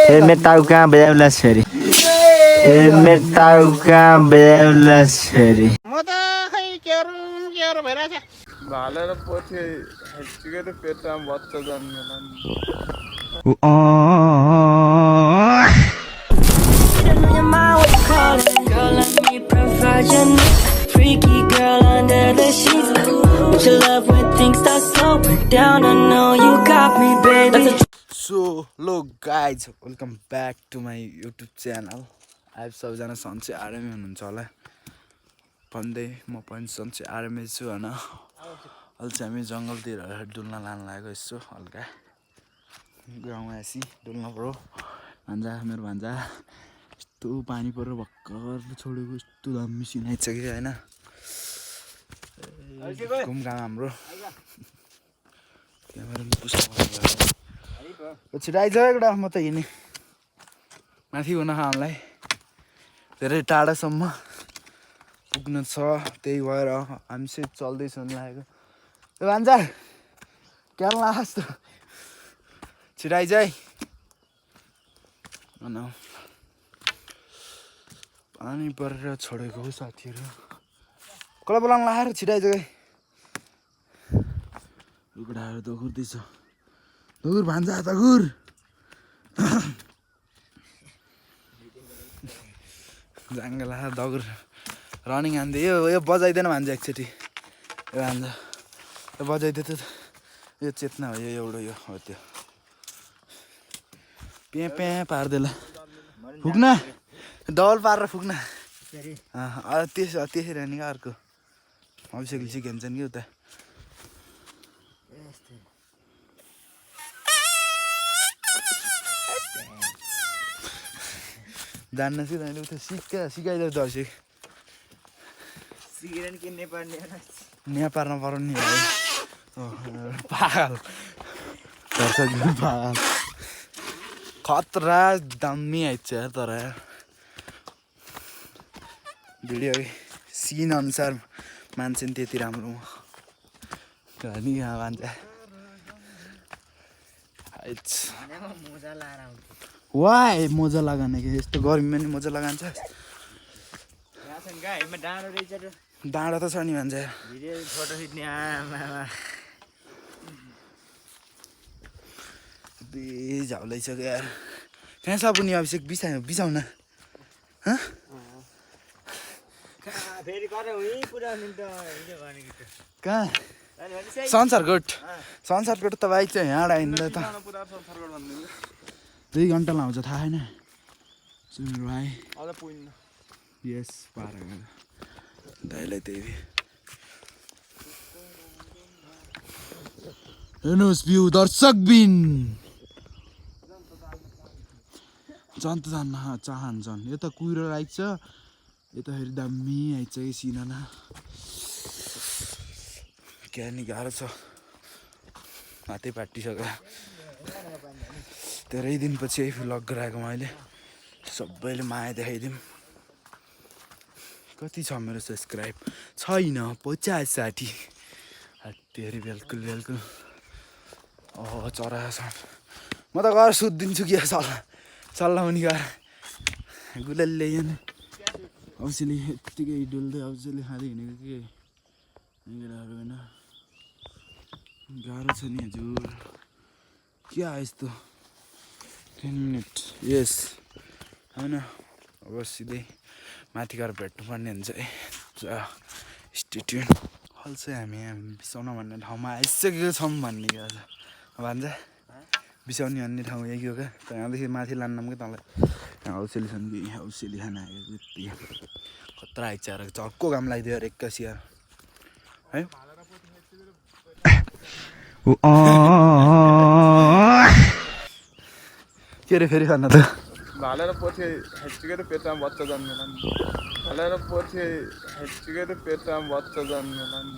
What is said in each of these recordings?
Metaukan belaseri. Metaukan belaseri. म त खै केरो भइरहेछ भालेर पोथे हेच्चिकै त पेटमा बच्चा जन्मेला नि Girl, let me provide your needs. Freaky girl under the sheets. But your love when things start slowing down. I know you got me, baby. So, hello guys, welcome back to my YouTube channel. आइब सबजना सन्चै आरामै हुनुहुन्छ होला भन्दै म पनि सन्चै आरामै छु होइन अहिले चाहिँ हामी जङ्गलतिर डुल्न लान लागेको यसो हल्का गाउँमा आएपछि डुल्न पऱ्यो भान्जा मेरो भान्जा यस्तो पानी परेर भर्खर छोडेको यस्तो दामी सिन आइसक्यो होइन घुम काम हाम्रो छिटो आइज एउटा म त हिँडेँ माथि हुन खानलाई धेरै टाढासम्म पुग्नु छ त्यही भएर हामी चाहिँ चल्दैछौँ लागेको ए भान्जा क्या लाग्छ त छिटो आइज है पानी परेर छोडेको हो साथीहरू कसलाई बोलाउनु लगाएर छिटो आइज है लुगाहरू दगुर्दैछ दगुर भान्जा दगुर जाङ्गला दगुर रनिङ हान्दै यो बजाइदिएन भान्जा एकचोटि यो भान्जा यो बजाइदियो त यो चेतना हो यो एउटा यो हो त्यो प्याँ प्याँ पार्दैला फुक्न डबल पारेर फुक्न त्यसरी नि अर्को अभिषेकले सिकाउँछन् कि उता जान्न कि तैँले उता सिकाइदेऊ त अभिषेक सिकेर नि किन्ने पर्ने यहाँ पार्न पर्यो नि पागल पागल खतरा दामी आइन्छ तर भिडियो सिन अनुसार मान्छे नि त्यति राम्रो नि यहाँ भन्छ मोजा लाएर आउँछ वाइ मोजा लगाने कि यस्तो गर्मीमा नि मोजा लगान्छ डाँडो रहेछ र डाँडा त छ नि भन्छ भिडियो फोटो खिच्ने आमा झाउलाइसक्यो यार कहाँ सपुनी अभिषेक बिसाउ न फेरि करे उही पुऱ्याउने त भनेको त कहाँ संसारकोट त बाइक चाहिँ यहाँ हिँड्दा त 2 घन्टा लाउँछ थाहा छैन भाइ यस पार दाइलाई त्यही हेर्नुहोस् भ्यू दर्शक बिन जन्त जान्न चाहन्छन् यता कुहिरो आइछ यता फेरि दामी आइछ कि सिनाना क्या नि गाह्रो छ हातै पाटिसक्यो धेरै दिनपछि यही भ्लग गराएको मैले सबैले माया देखाइदिउँ कति छ मेरो सब्सक्राइब छैन 50-60 धेरै बिल्कुल चरा छ म त गएर सुत्दिन्छु कि सल्लाह हुने गएर गुलाले ल्याइन् औसेली यत्तिकै डुल्दै औसेली खाँदै हिँडेको के केटाहरू होइन गाह्रो छ नि हजुर के आयो यस्तो 10 मिनट यस होइन अब सिधै माथि गएर भेट्नुपर्ने हुन्छ है स्टे ट्युन अहिले चाहिँ हामी बिसाउन भन्ने ठाउँमा आइसकेको छौँ भन्ने क्या भन्छ बिसाउने भन्ने ठाउँ यही हो क्या त्यहाँदेखि माथि लान्नौँ कि तँलाई औसेली छन् कि औसेली खान आएको यति खतरा आइचार चक्को घाम लगाइदियो अरे एक्कासी यार है के अरे फेरि खान त भालेर पोथे हेच्चिकै त पेटमा बच्चा जन्मेला नि भालेर पोथे हेच्चिकै त पेटमा बच्चा जन्मेला नि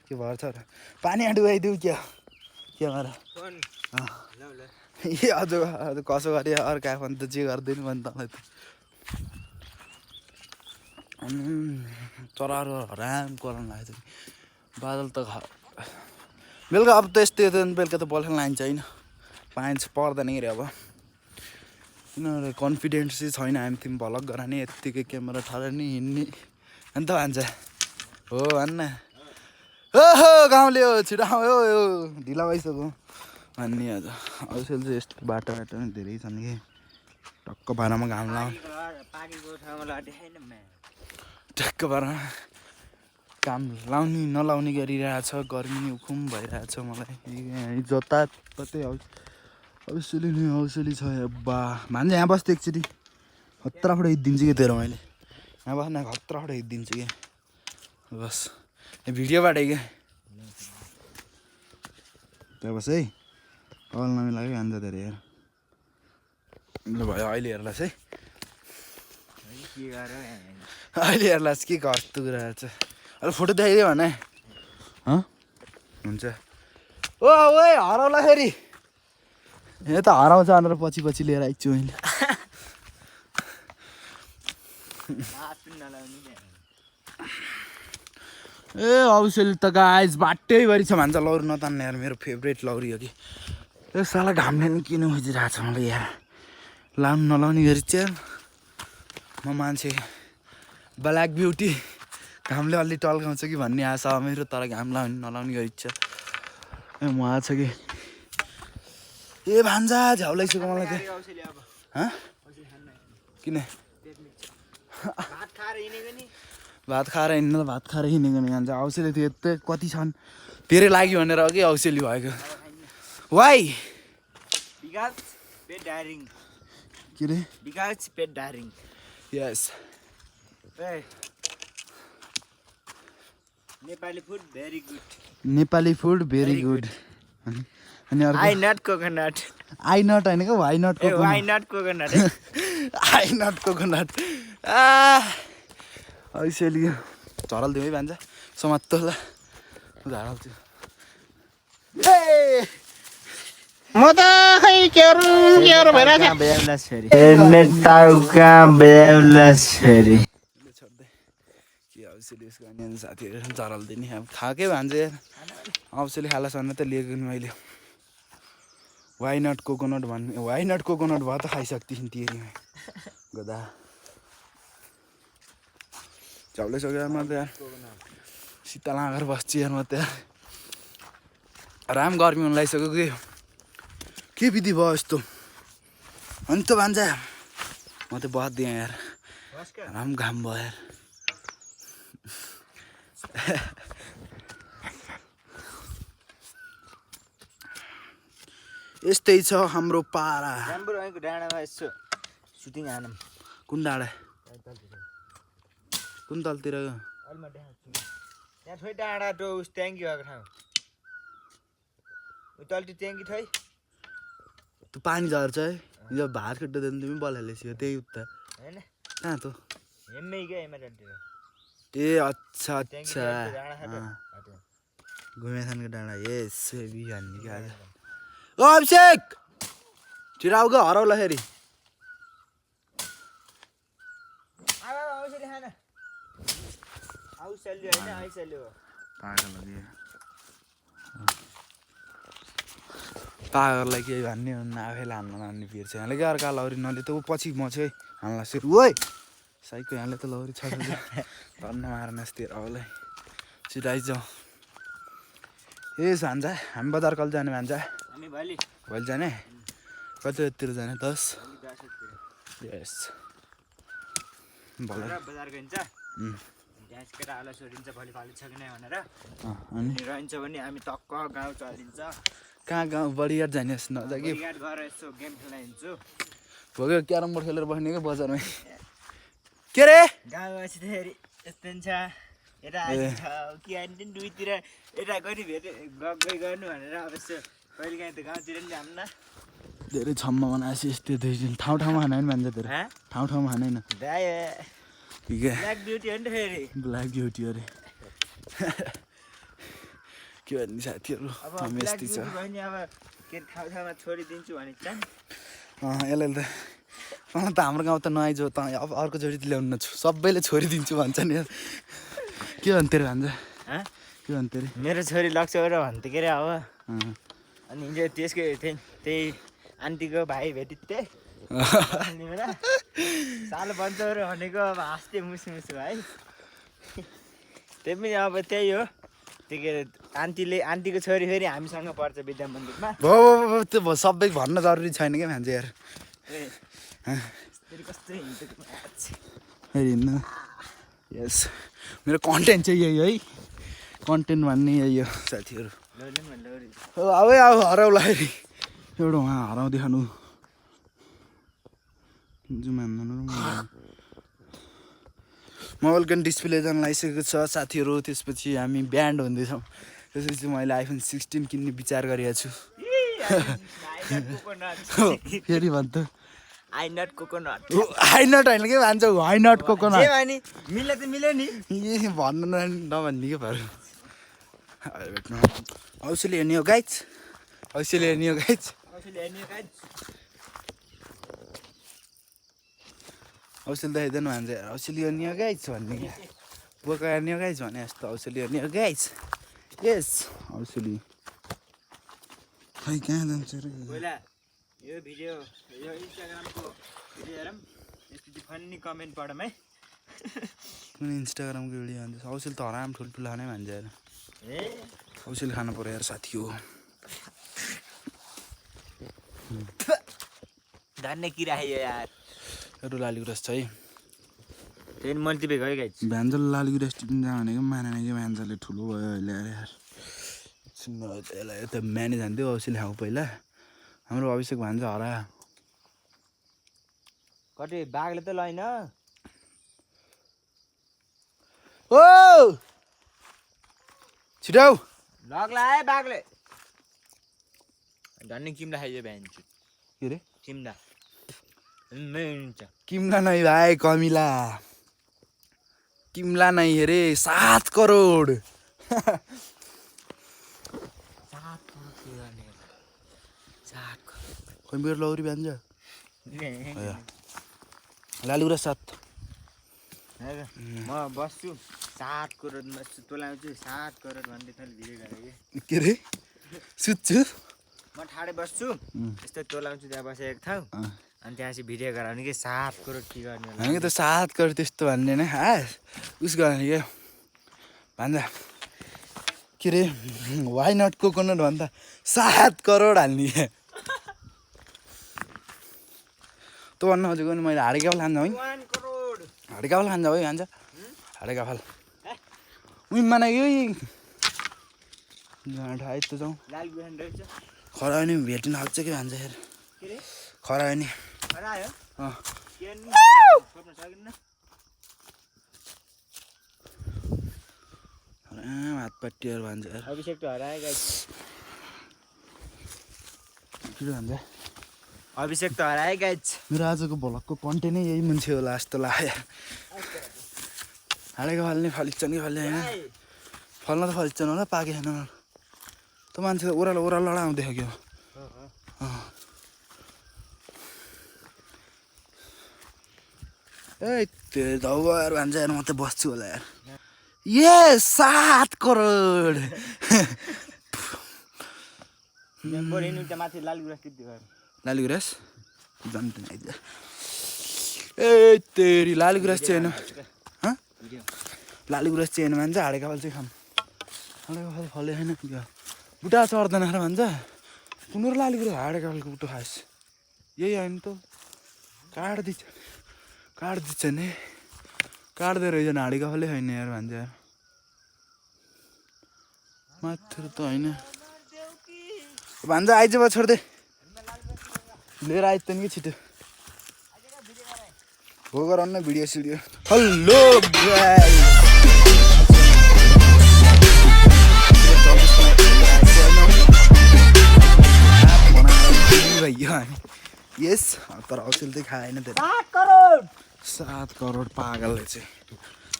के भएर छ र पानी आडुवाइदेऊ क्या के भएर ए अझ कसो गरे अर्को आफन्त जे गर्दैन भने तँलाई त चराहरू हराम कराउन लागेको छ बादल त बेलुका अब त यस्तै बेलुका त बल्खान लाइन्छ होइन पर्दैन कि अब किनभने कन्फिडेन्स चाहिँ छैन हामी तिमी भलक गराउने यत्तिकै क्यामेरा ठहराउने हिँड्ने अन्त भन्छ हो भन्न ओहो गाउँले हो छिटो आऊ हो ढिला भइसक्यो भन्ने आज औषध चाहिँ यस्तो बाटो नि धेरै छन् कि टक्क बाह्रमा घाम टक्क बाह्रमा काम लाउने नलाउने गरिरहेछ गर्मी उखुम भइरहेछ मलाई जताततै औषली नै औषली छ बा भान्जा यहाँ बस्दै एकचोटि खतरा फोटो हिँडिदिन्छु कि तेरो मैले यहाँ बस्न खतरा फोटो हिँडिदिन्छु कि बस भिडियोबाट क्या त्यहाँ बस है कल नमिलायो हान्छ धेरै हेर ल भयो अहिले हेर्लास् है अहिले हेर्लास् के कस्तो कुराहरू छ अहिले फोटो देखाइदियो भने हुन्छ ओ ओए हराउला फेरि यहाँ त हराउँछ भनेर पछि पछि लिएर आइछु मैले ए औषली त गाइस बाटैभरि छ भन्छ लौरी नतान्ने यार मेरो फेभरेट लौरी हो कि ए साला घामले नि किन खोजिरहेको छ मलाई यार लाउनु नलाउने गरी चाहिँ म मान्छे ब्ल्याक ब्युटी घामले अलि टल्काउँछ कि भन्ने आशा हो मेरो तर घाम लाउने नलाउने गरी इच्छा ए म आएको छ कि ए भान्जा झ्याउलाइसक्यो मलाई त किन भात खाएर हिँड्नु त भात खाएर हिँडेको नि खान्छ औषली त्यो यत्रो कति छन् धेरै लाग्यो भनेर अघि औषली भएको वाइ के अरे yes Nepali food very good अनि I not coconut I not होइन क्या why not why not coconut I not coconut औषली झरल दिउँ है भान्जा समात्तो ल झरल त्यो म त खै के भइरहेको औषली उसको अनि साथीहरू झरल दिने अब खाएकै भन्छ यार औषली खालास भने त लिएको नि मैले वाइ नट कोकोनट भन्ने वाइ नट कोकोनट भयो त खाइसक्थेँ तिमीमा गदा झ्याउलै सक्यो म त यार शीतल आँगर बस्छु यार म त राम गर्मी हुन लागिसक्यो के विधि भयो यस्तो अनि त भन्छ म त बस्दिएँ यार राम घाम भयो यार यस्तै छ हाम्रो पारा डाँडामा यसो सुटिङ हानौँ कुन डाँडा कुन तलतिर त्यहाँ छोइ डाँडा त्यो उस ट्याङ्की भएको ठाउँ तल्ती ट्याङ्की थै त्यो पानी झर्छ है हिजो भात खट्टा दिनु तिमी बल्लालेसियो त्यही उता होइन कहाँ त हेम्मै क्या हेमेरतिर ए अच्छा अच्छा घुमेथानको डाँडा यस बिहानी क्या ओ अभिषेक छिटो आऊ क्या हराउला फेरि पागललाई केही भन्ने हुन्न आफैले हान्न मान्ने पिर्छ यहाँले क्या अर्का लौरी नले त ऊ पछि म चाहिँ हान्ला सिर ओइ साइको यहाँले त लौरी छ धन्न मार्न यस्तो औलाई छिटो आइजाउँ ए भान्जा हामी बजार कहिले जाने भान्जा भोलि जाने कति बजीतिर जाने 10 यस बजार गइन्छ केटाहरूलाई सोधिन्छ भोलि पालि छ कि नै भनेर अनि रहन्छ भने हामी टक्क गाउँ चलिन्छ कहाँ गाउँ बढियाट जाने नजा कि गएर यसो गेम खेल्न हिँड्छु भोग्यो क्यारम बोर्ड खेलेर बस्ने क्या बजारमै के रे गाउँ बस्दाखेरि यस्तो छ यता छ कि अनि दुईतिर यता कहिले भेट गई गर्नु भनेर अब यसो कहिले काहीँ त गाउँतिर नि जाऊँ न धेरै छम्म बनाएपछि यस्तो दुई ठाउँ ठाउँमा खाने नि भन्छ तेरो ठाउँ ठाउँमा खाने न ब्ल्याक ब्युटी हो नि त फेरि ब्ल्याक ब्युटी अरे के भन्ने साथीहरू हामी यस्तै छ अब के ठाउँ ठाउँमा छोडिदिन्छु भने चाहिँ यसलाई त मलाई त हाम्रो गाउँ त नआइज त अब अर्को जोडी ल्याउनु छु सबैले छोडिदिन्छु भन्छ नि के भन्थ्यो अरे भन्छ के भन्थ्यो अरे मेरो छोरी लक्ष्य र भन्थ्यो के अरे अब अनि त्यसको त्यही आन्टीको भाइ भेटित्ते साल बन्छौहरू भनेको अब हाँस्थे मुसु मुसु है त्यही पनि अब त्यही हो त्यो के अरे आन्टीको छोरी फेरि हामीसँग पढ्छ विद्या मन्दिरमा भयो त्यो सबै भन्न जरुरी छैन क्या मान्छे यार कस्तो हिँडेको हिँड्नु यस मेरो कन्टेन्ट चाहिँ यही है कन्टेन्ट भन्ने यही हो साथीहरू अब हराउला फेरि एउटा उहाँ हराउँदै खानु मोबाइलको डिस्प्ले जान लागिसकेको छ साथीहरू त्यसपछि हामी ब्यान्ड हुँदैछौँ त्यसपछि मैले आइफोन 16 किन्ने विचार गरेको छु फेरि भन्छु आई नट कोकोनट होइन के भन्छ वाइ नट कोकोनट मिल्यो त मिल्यो नि ए भन्नु नभन्ने के भयो औषधि हेर्ने हो गाइज औषधि हेर्ने हो गाइज औषधि देखाइदिनु भन्छ औषधि हेर्ने हो गाइज भन्ने क्या बोका हेर्ने हो गाइज भने जस्तो औषधि हेर्ने हो गाइज यस औषधि खै कहाँ जान्छ र यो भिडियो यो इन्स्टाग्रामको भिडियो हेरौँ त्यसपछि फन्नी कमेन्ट पढौँ है कुन इन्स्टाग्रामको भिडियो भन्छ औषधि त हराम ठुल्ठुला नै भन्छ यार औषधि खानु पर्यो यार साथी हो धन्य किरा यो यार एउटा लालीगुराँस छ है त्यही मल्टिपे गयो गाइज भ्यान्जल लालीगुराँस टिप्नु जा भनेको मानेन कि भ्यान्जलले ठुलो भयो अहिले यार यसलाई त म्यानेज हान्थ्यो औषधि खाऊ पहिला हाम्रो अभिषेक भान्ज हरा कति बाघले त लैन ओ छिटौ लग्ला है बाघले धन्य किम्ला खाइयो भ्यान्छु के रे किम्ला किम्ला नै भाइ कमिला किम्ला नै हेरे 7 करोड खोइ मेरो लौरी भन्छ लालीगुराँस 7 म बस्छु 7 करोड बस्छु तँलाई चाहिँ 7 करोड भन्दै थले भिडियो गरेँ के रे सुत्छु म ठाडै बस्छु यस्तो तोलाउँछु त्यहाँ बसेको ठाउँ अनि त्यहाँ चाहिँ भिडियो गराउने कि 7 करोड के गर्ने होला हामी त 7 करोड त्यस्तो भन्ने नै उस गर्ने क्या भन्दा के रे वाइ नट कोकोनट भन्दा 7 करोड हाल्ने क्या त भन्न खोजेको नि मैले हाडे काफल खान्छ है 1 करोड हाडे काफल खान्छ है भन्छ हाडे काफल उही माने यही ठाइ त जाउँ लाल बिहान रहेछ खरा नि भेट्न सक्छ कि भन्छ यार के रे खरा नि हरायो अँ के नि खोप्न सकिन्न हात पाटिएर भन्छ यार अभिषेक त हरायो गाइस के भन्छ अभिषेक त हरायो गाइस मेरो आजको भ्लगको कन्टेन्टै यही मान्छे होला जस्तो लाग्यो हाडेको फल्ने फलिन्छ नि फल्ने होइन फल्न त फलिन्छन् होला पाके छैन त मान्छे त ओह्रालो लडाउँदै क्या ए त्यो धौबर भन्छ यार म त बस्छु होला यार ये 7 करोड माथि लालगुराँस टिप्दै गयो लालीगुराँस जान्दैन आइदियो ए तेरी लालीगुराँस चाहिँ होइन लालीगुराँस चाहिँ होइन भन्छ हाडे काफल चाहिँ खाम हाडे काफल फले होइन बुटा चढ्दैन र भन्छ कुनो लालीगुराँस हाडे काफलको बुटो खास यही होइन त काट्दिन्छ नि काट्दै रहेछ हाडे काफलै छैन यार भन्छ यार मात्र त होइन भन्छ आइज भयो छोड्दै लिएर आइत्दैन कि छिटो हो गराउनु न भिडियो सिडियो हेलो भइयो यस तर औषध चाहिँ खाएन त्यो 7 करोड पागलले चाहिँ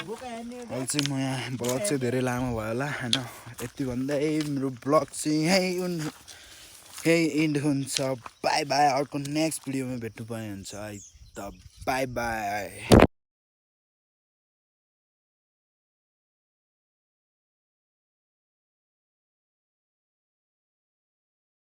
अहिले चाहिँ म यहाँ ब्लग चाहिँ धेरै लामो भयो होला होइन यति भन्दै मेरो ब्लग चाहिँ यही इन्ड हुन्छ बाई बाई अर्को नेक्स्ट भिडियोमा भेट्नु पर्ने हुन्छ है त बाई बाई